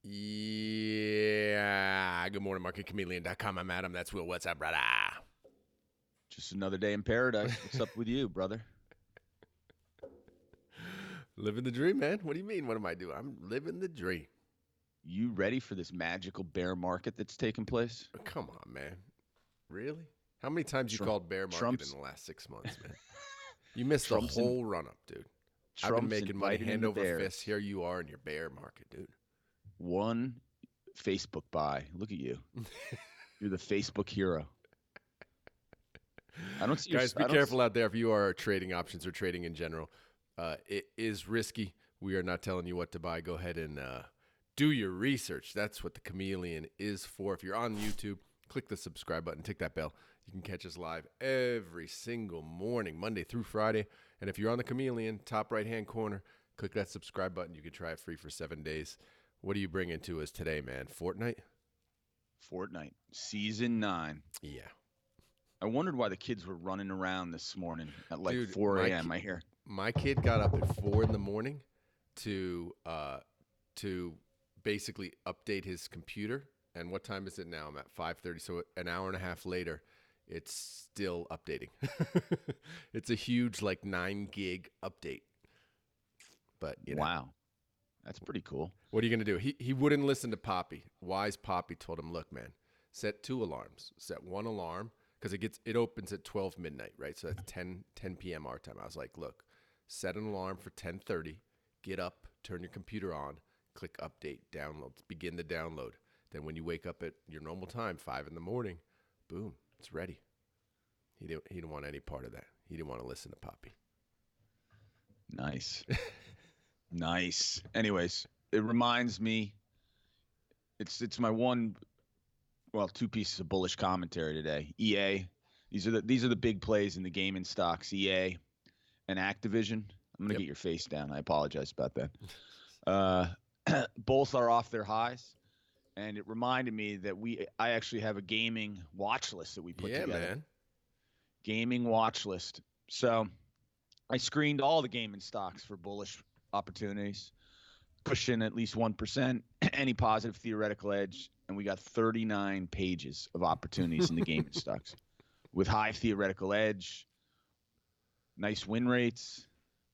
Yeah. Good morning, MarketChameleon.com. I'm Adam. That's Will. What's up, brother? Just another day in paradise. What's up with you, brother? Living the dream, man. What do you mean? What am I doing? I'm living the dream. You ready for this magical bear market that's taking place? Come on, man. Really? How many times you Trump, called bear market in Trump's the last 6 months, man? You missed the Trump's in, whole run-up, dude. I've been Trump's making money inviting in hand the over bears. fist. Here you are in your bear market, dude. One Facebook buy. Look at you. You're the Facebook hero. I don't see Guys, be I don't careful out there if you are trading options or trading in general. It is risky. We are not telling you what to buy. Go ahead and do your research. That's what the Chameleon is for. If you're on YouTube, click the subscribe button, tick that bell. You can catch us live every single morning, Monday through Friday. And if you're on the Chameleon, top right-hand corner, click that subscribe button. You can try it free for 7 days. What are you bringing to us today, man? Fortnite? Fortnite Season 9. Yeah. I wondered why the kids were running around this morning at like Dude, 4 a.m. I hear. My kid got up at 4 in the morning to basically update his computer. And what time is it now? I'm at 5:30. So an hour and a half later, it's still updating. It's a huge 9 gig update. But Wow. That's pretty cool. what are you gonna do? He wouldn't listen to Poppy. Wise Poppy told him, look, man, set 2 alarms. Set 1 alarm because it opens at 12 midnight, right? So that's 10 p.m. our time. I was like, look, set an alarm for 10:30. Get up, turn your computer on, click update, download, begin the download. Then when you wake up at your normal time, 5 in the morning, boom, it's ready. He didn't want any part of that. He didn't want to listen to Poppy. Nice. Nice. Anyways, it reminds me, it's my two pieces of bullish commentary today. EA, these are the big plays in the gaming stocks. EA and Activision. I'm gonna Yep. get your face down. I apologize about that. Both are off their highs, and it reminded me that I actually have a gaming watch list that we put together. Man. Gaming watch list. So I screened all the gaming stocks for bullish opportunities, push in at least 1%, any positive theoretical edge, and we got 39 pages of opportunities in the gaming stocks with high theoretical edge, nice win rates,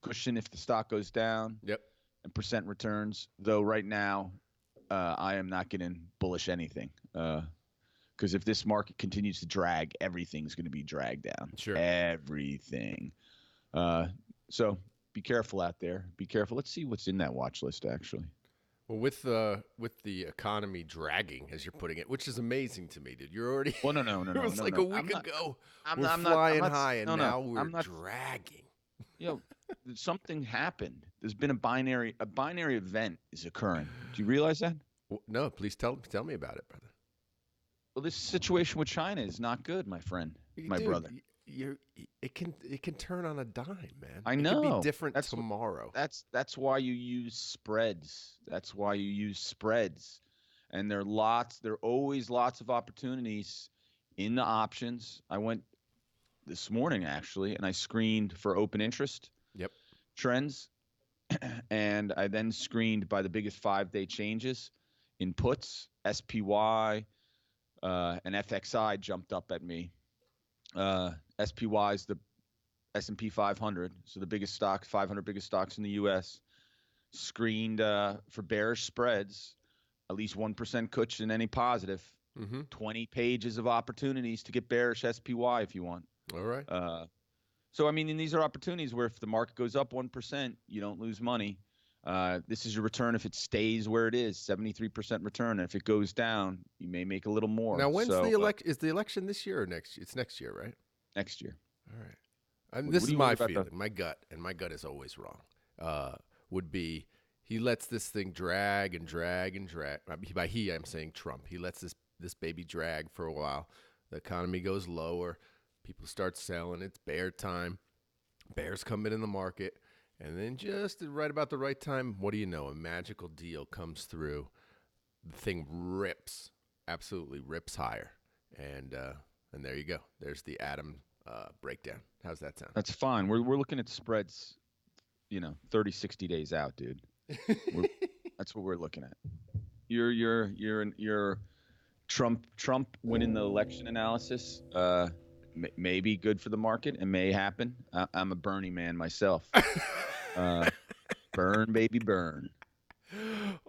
cushion if the stock goes down, Yep. and percent returns. Though right now, I am not getting bullish anything. Because if this market continues to drag, everything's going to be dragged down. Sure. Everything. So be careful out there. Be careful. Let's see what's in that watch list, actually. Well, with the economy dragging, as you're putting it, which is amazing to me, dude. You're already. Well, no. It was like no. a week ago. I'm We're not, flying I'm not, high, and no, now no, we're I'm not. dragging. Something happened. There's been a binary event is occurring. Do you realize that? No, please tell me about it, brother. Well, this situation with China is not good, my friend, my brother. It can turn on a dime, man. I It know. could be different That's tomorrow. That's why you use spreads. That's why you use spreads. And there are always lots of opportunities in the options. I went this morning actually, and I screened for open interest. Yep. Trends, and I then screened by the biggest 5-day changes in puts. SPY and FXI jumped up at me. SPY is the S&P 500, so the biggest stocks, 500 biggest stocks in the U.S. Screened for bearish spreads, at least 1% cushion, any positive. 20 pages of opportunities to get bearish SPY if you want. All right. So, I mean, and these are opportunities where if the market goes up 1%, you don't lose money. This is your return if it stays where it is, 73% return. And if it goes down, you may make a little more. Now, when's the election? Is the election this year or next year? It's next year, right? Next year. All right. This is my feeling. My gut, and my gut is always wrong, would be he lets this thing drag and drag and drag. By he, I'm saying Trump. He lets this baby drag for a while. The economy goes lower. People start selling. It's bear time. Bears come in the market. And then just right about the right time, what do you know? A magical deal comes through. The thing rips, absolutely rips higher. And there you go. There's the Adam breakdown. How's that sound? That's fine. We're looking at spreads, 30, 60 days out, dude. That's what we're looking at. your Trump winning the election analysis may be good for the market and may happen. I'm a Bernie man myself. Burn, baby, burn.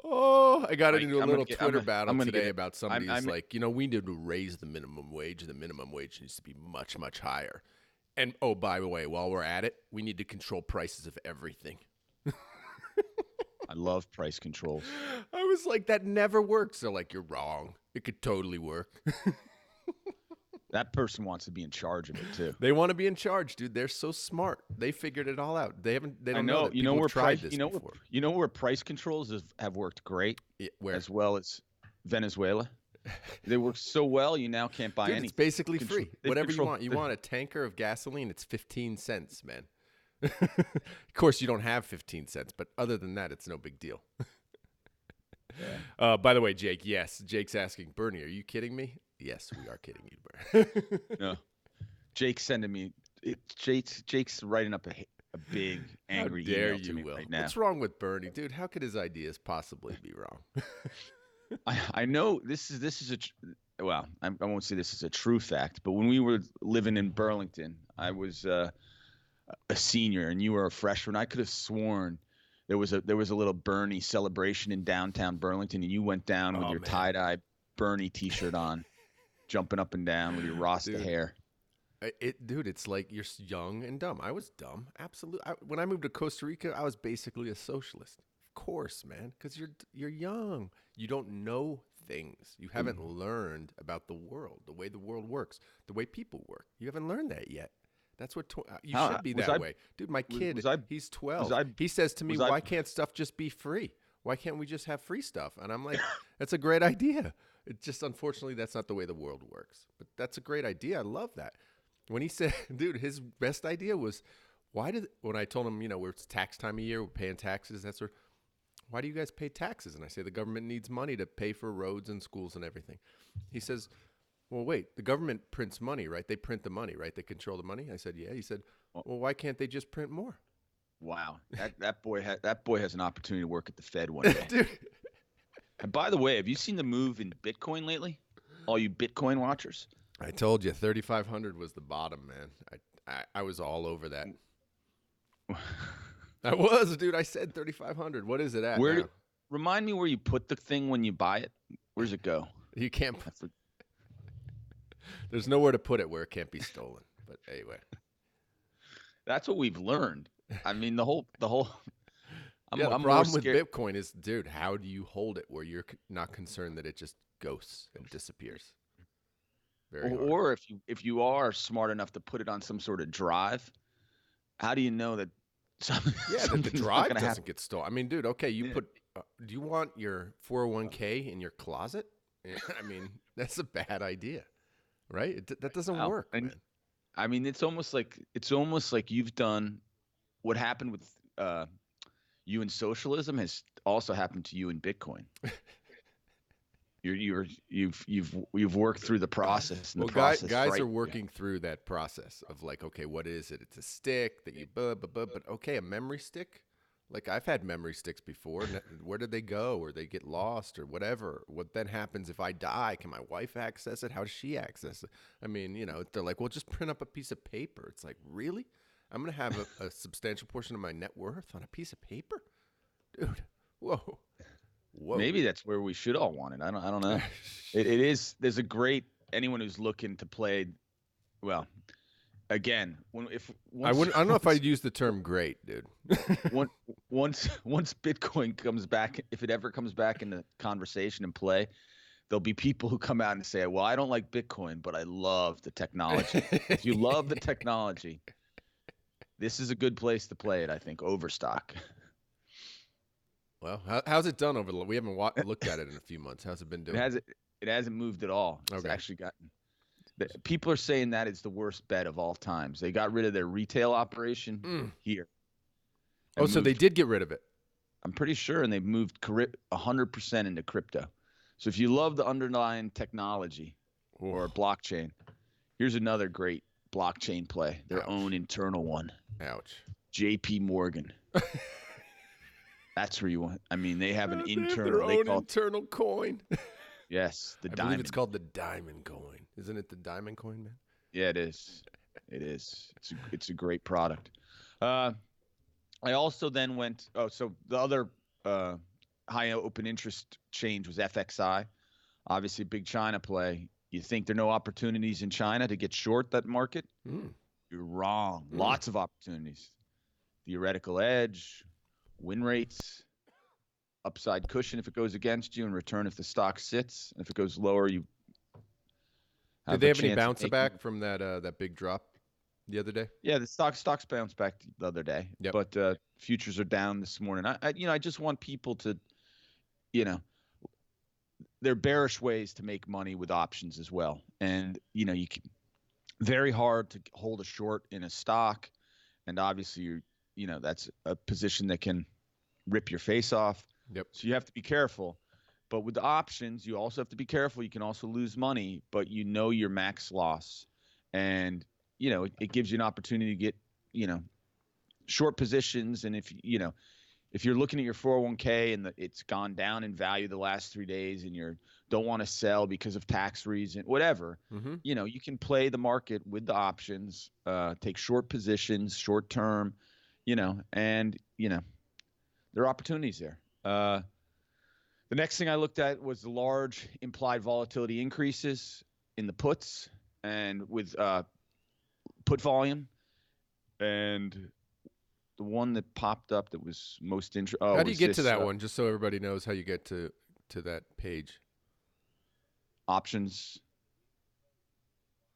Oh, I got into a I'm gonna little get. Twitter battle I'm gonna get today it. about somebody's like, we need to raise the minimum wage. The minimum wage needs to be much, much higher. And oh, by the way, while we're at it, we need to control prices of everything. I love price controls. I was like, that never works. They're like, you're wrong. It could totally work. That person wants to be in charge of it too. They want to be in charge, dude. They're so smart. They figured it all out. They don't know that people have tried this before. You know where price controls have worked great, where? As well as Venezuela. They work so well, you now can't buy anything. It's basically free. Whatever you want. You want a tanker of gasoline, it's 15 cents, man. Of course, you don't have 15 cents, but other than that, it's no big deal. Yeah. By the way, Jake, yes. Jake's asking, Bernie, are you kidding me? Yes, we are kidding you, Bernie. No. Jake's sending me Jake's writing up a big angry email to me right now. What's wrong with Bernie, dude? How could his ideas possibly be wrong? I know this is I won't say this is a true fact, but when we were living in Burlington, I was a senior and you were a freshman. I could have sworn there was a little Bernie celebration in downtown Burlington, and you went down with your tie-dye Bernie T-shirt on, jumping up and down with your Rasta hair. Dude, it's like you're young and dumb. I was dumb, absolutely. When I moved to Costa Rica, I was basically a socialist. Of course, man, because you're young. You don't know things. You haven't learned about the world, the way the world works, the way people work. You haven't learned that yet. That's what you should be that way. Dude, my kid, he's 12. He says to me, why can't stuff just be free? Why can't we just have free stuff? And I'm like, that's a great idea. It just, unfortunately, that's not the way the world works. But that's a great idea. I love that. When he said, dude, his best idea was, when I told him, it's tax time of year, we're paying taxes, why do you guys pay taxes? And I say, the government needs money to pay for roads and schools and everything. He says, well, wait, the government prints money, right? They print the money, right? They control the money. I said, yeah. He said, well, why can't they just print more? Wow, that boy has an opportunity to work at the Fed one day. Dude. And by the way, have you seen the move in Bitcoin lately? All you Bitcoin watchers. I told you, 3,500 was the bottom, man. I was all over that. I was, dude. I said 3,500. What is it at? Remind me where you put the thing when you buy it. Where's it go? You can't. There's nowhere to put it where it can't be stolen. But anyway, that's what we've learned. I mean, the whole. The problem with Bitcoin is, dude, how do you hold it where you're not concerned that it just ghosts and disappears? Or if you are smart enough to put it on some sort of drive, how do you know that? That the drive doesn't get stolen. I mean, dude, okay, you put. Do you want your 401k in your closet? I mean, that's a bad idea, right? That doesn't work. And man. I mean, it's almost like you've done what happened with you in socialism has also happened to you in Bitcoin. You've worked through the process. And guys are working through that process of like, okay, what is it? It's a stick that you but okay, a memory stick. Like I've had memory sticks before. Where did they go? Or they get lost or whatever. What then happens if I die? Can my wife access it? How does she access it? I mean, they're like, well, just print up a piece of paper. It's like, really? I'm going to have a substantial portion of my net worth on a piece of paper? Dude, whoa. Maybe that's where we should all want it. I don't know. It is. There's a great anyone who's looking to play. Well, again, I don't know if I'd use the term great, dude. once Bitcoin comes back, if it ever comes back in the conversation and play, there'll be people who come out and say, "Well, I don't like Bitcoin, but I love the technology." If you love the technology, this is a good place to play it. I think Overstock. Well, how's it done over we haven't looked at it in a few months. How's it been doing? It hasn't moved at all. It's actually gotten. People are saying that it's the worst bet of all times. They got rid of their retail operation here. Oh, so they did get rid of it. I'm pretty sure, and they've moved 100% into crypto. So if you love the underlying technology or blockchain, here's another great blockchain play. Their own internal one. Ouch. JP Morgan. That's where you want. I mean, they have an They have internal. their They own call it, internal coin. yes, the I believe it's diamond. called the diamond coin. Isn't it the diamond coin, man? Yeah, it is. It is. It's a great product. Uh, I also then went. Oh, so the other uh, high open interest change was FXI. Obviously, big China play. You think there are no opportunities in China to get short that market? Mm. You're wrong. Mm. Lots of opportunities. Theoretical edge, win rates, upside cushion if it goes against you, and return if the stock sits. And if it goes lower, you Did have they a have any chance of bounce making. back from that big drop the other day? Yeah, the stocks bounced back the other day, Yep. but futures are down this morning. I just want people to, you know, there are bearish ways to make money with options as well, and you can, very hard to hold a short in a stock, and obviously that's a position that can rip your face off. Yep. So you have to be careful. But with the options, you also have to be careful. You can also lose money, but your max loss, and it gives you an opportunity to get you know short positions. And if you're looking at your 401k and it's gone down in value the last 3 days, and you don't want to sell because of tax reason, whatever, Mm-hmm. you can play the market with the options, take short positions, short term, and there are opportunities there. The next thing I looked at was the large implied volatility increases in the puts and with put volume. And the one that popped up that was most interesting. Oh, How do you was get to this that one? Just so everybody knows how you get to that page. options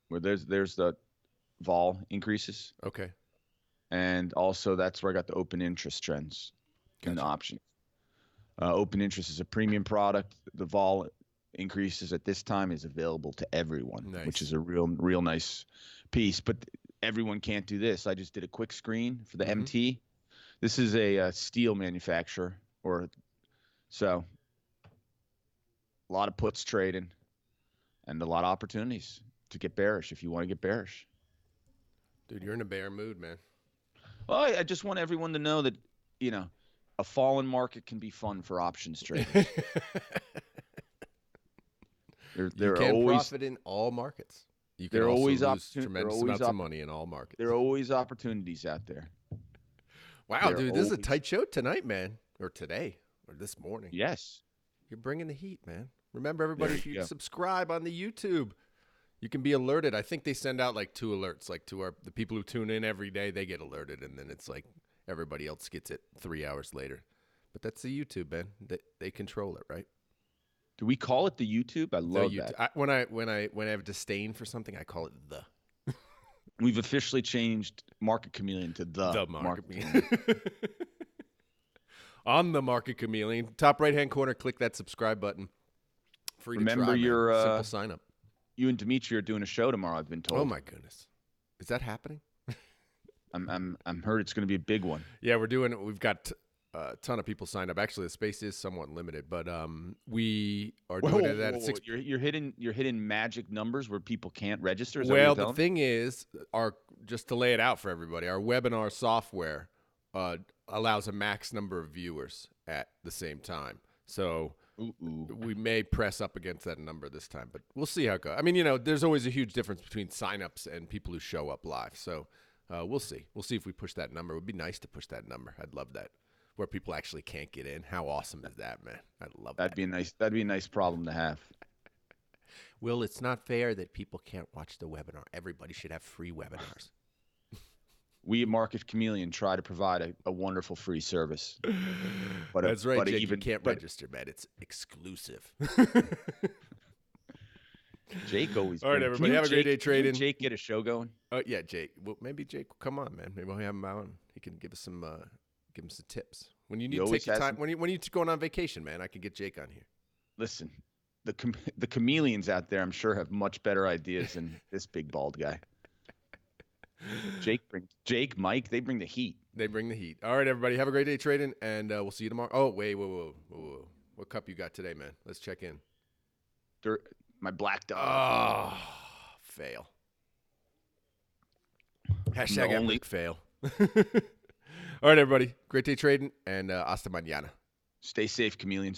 where there's the vol increases, Okay. and also that's where I got the open interest trends in the Gotcha. option. Open interest is a premium product. The vol increases at this time is available to everyone, which Nice. is a real nice piece. But everyone can't do this. I just did a quick screen for the Mm-hmm. MT. This is a steel manufacturer, so a lot of puts trading and a lot of opportunities to get bearish if you want to get bearish. Dude, you're in a bear mood, man. Well, I just want everyone to know that a fallen market can be fun for options traders. There, You there are can always profit in all markets. You can there are also always lose opportun- there are tremendous always amounts of op- money in all markets. there are always opportunities out there. Wow, There are dude, this is a always tight show tonight, man. Or today, or this morning. yes. You're bringing the heat, man. Remember, There everybody, if you you go. subscribe on the YouTube, you can be alerted. I think they send out like 2 alerts, like to the people who tune in every day. They get alerted, and then it's like everybody else gets it 3 hours later. But that's the YouTube, man. They control it, right? Do we call it the YouTube? I The love YouTube. that. When I have disdain for something, I call it the We've officially changed Market Chameleon to the market. Market Chameleon. On the Market Chameleon, top right hand corner, click that subscribe button. Free to Remember try, man. your Simple sign up. you and Dimitri are doing a show tomorrow, I've been Oh told. my goodness, is that happening? I'm heard it's going to be a big one. Yeah, we're doing it. We've got a ton of people signed up. Actually, the space is somewhat limited, but we are doing it at 6. You're hitting magic numbers where people can't register. Is that what Well, you're the telling me? thing is, just to lay it out for everybody, our webinar software allows a max number of viewers at the same time. So we may press up against that number this time, but we'll see how it goes. I mean, there's always a huge difference between signups and people who show up live. So we'll see. We'll see if we push that number. It would be nice to push that number. I'd love that. Where people actually can't get in. How awesome is that, man? I'd love that. That'd be a nice problem to have. Well, it's not fair that people can't watch the webinar. Everybody should have free webinars. We at Market Chameleon try to provide a wonderful free service. But That's right, but Jake. even, you can't but register, man. It's exclusive. Jake always. All right, everybody. Have a great day trading. Jake, get a show going. Oh yeah, Jake. Well, maybe Jake will come on, man. Maybe we'll have him on. He can give us some tips. When you need to take your time, when you're going on vacation, man, I can get Jake on here. Listen, the chameleons out there, I'm sure, have much better ideas than this big bald guy. Jake, Mike, they bring the heat. They bring the heat. All right, everybody. Have a great day trading, and we'll see you tomorrow. Oh, wait, whoa. What cup you got today, man? Let's check in. My black dog. Oh, fail. Hashtag epic fail. All right, everybody. Great day trading, and hasta mañana. Stay safe, chameleons.